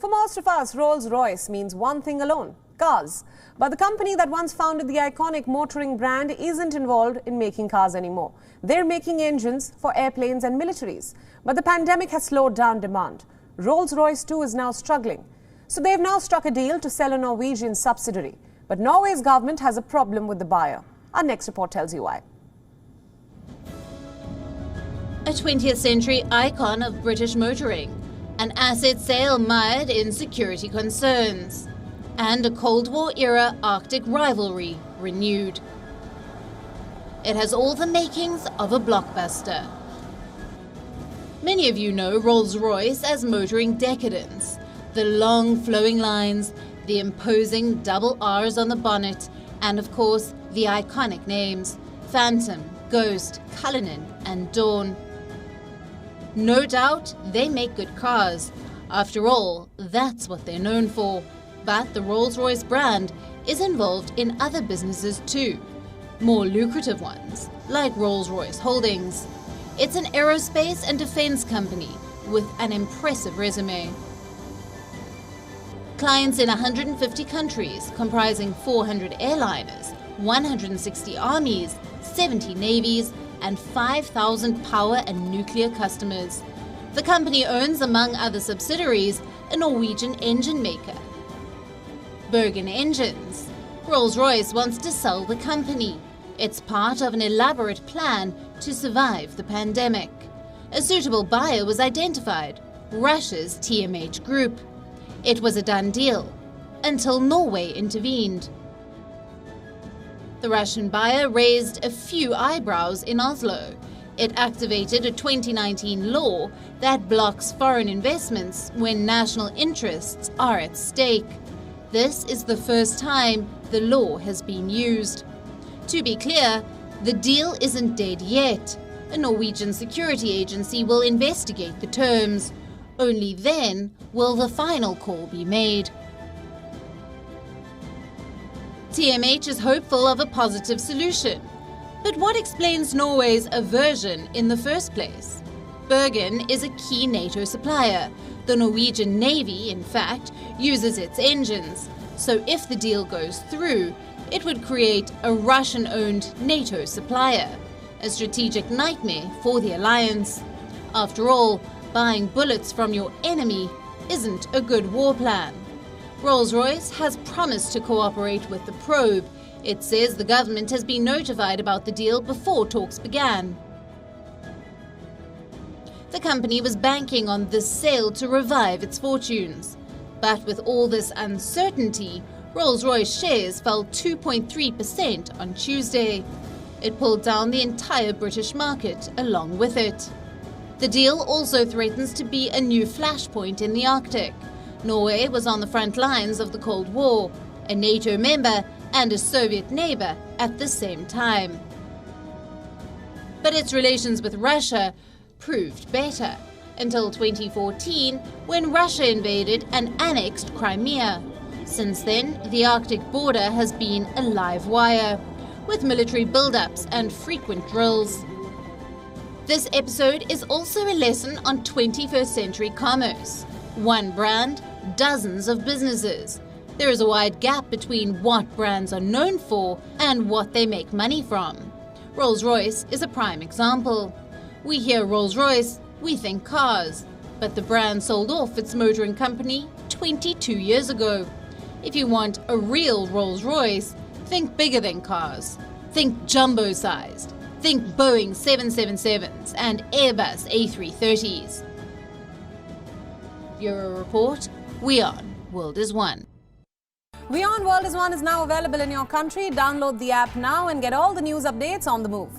For most of us, Rolls-Royce means one thing alone: cars. But the company that once founded the iconic motoring brand isn't involved in making cars anymore. They're making engines for airplanes and militaries. But the pandemic has slowed down demand. Rolls-Royce too is now struggling. So they've now struck a deal to sell a Norwegian subsidiary. But Norway's government has a problem with the buyer. Our next report tells you why. A 20th century icon of British motoring, an asset sale mired in security concerns, and a Cold War-era Arctic rivalry renewed. It has all the makings of a blockbuster. Many of you know Rolls-Royce as motoring decadence. The long flowing lines, the imposing double R's on the bonnet, and of course the iconic names: Phantom, Ghost, Cullinan and Dawn. No doubt they make good cars. After all, that's what they're known for. But the Rolls-Royce brand is involved in other businesses too, more lucrative ones, like Rolls-Royce Holdings. It's an aerospace and defense company with an impressive resume. Clients in 150 countries, comprising 400 airliners, 160 armies, 70 navies, and 5,000 power and nuclear customers. The company owns, among other subsidiaries, a Norwegian engine maker, Bergen Engines. Rolls-Royce wants to sell the company. It's part of an elaborate plan to survive the pandemic. A suitable buyer was identified: Russia's TMH Group. It was a done deal, until Norway intervened. The Russian buyer raised a few eyebrows in Oslo. It activated a 2019 law that blocks foreign investments when national interests are at stake. This is the first time the law has been used. To be clear, the deal isn't dead yet. A Norwegian security agency will investigate the terms. Only then will the final call be made. TMH is hopeful of a positive solution. But what explains Norway's aversion in the first place? Bergen is a key NATO supplier. The Norwegian Navy, in fact, uses its engines. So if the deal goes through, it would create a Russian-owned NATO supplier, a strategic nightmare for the alliance. After all, buying bullets from your enemy isn't a good war plan. Rolls-Royce has promised to cooperate with the probe. It says the government has been notified about the deal before talks began. The company was banking on this sale to revive its fortunes. But with all this uncertainty, Rolls-Royce shares fell 2.3% on Tuesday. It pulled down the entire British market along with it. The deal also threatens to be a new flashpoint in the Arctic. Norway was on the front lines of the Cold War, a NATO member and a Soviet neighbor at the same time. But its relations with Russia proved better, until 2014, when Russia invaded and annexed Crimea. Since then, the Arctic border has been a live wire, with military buildups and frequent drills. This episode is also a lesson on 21st century commerce. One brand, dozens of businesses. There is a wide gap between what brands are known for and what they make money from. Rolls-Royce is a prime example. We hear Rolls-Royce, we think cars. But the brand sold off its motoring company 22 years ago. If you want a real Rolls-Royce, think bigger than cars. Think jumbo-sized. Think Boeing 777s and Airbus A330s. Bureau Report, WION World is One. WION World is One is now available in your country. Download the app now and get all the news updates on the move.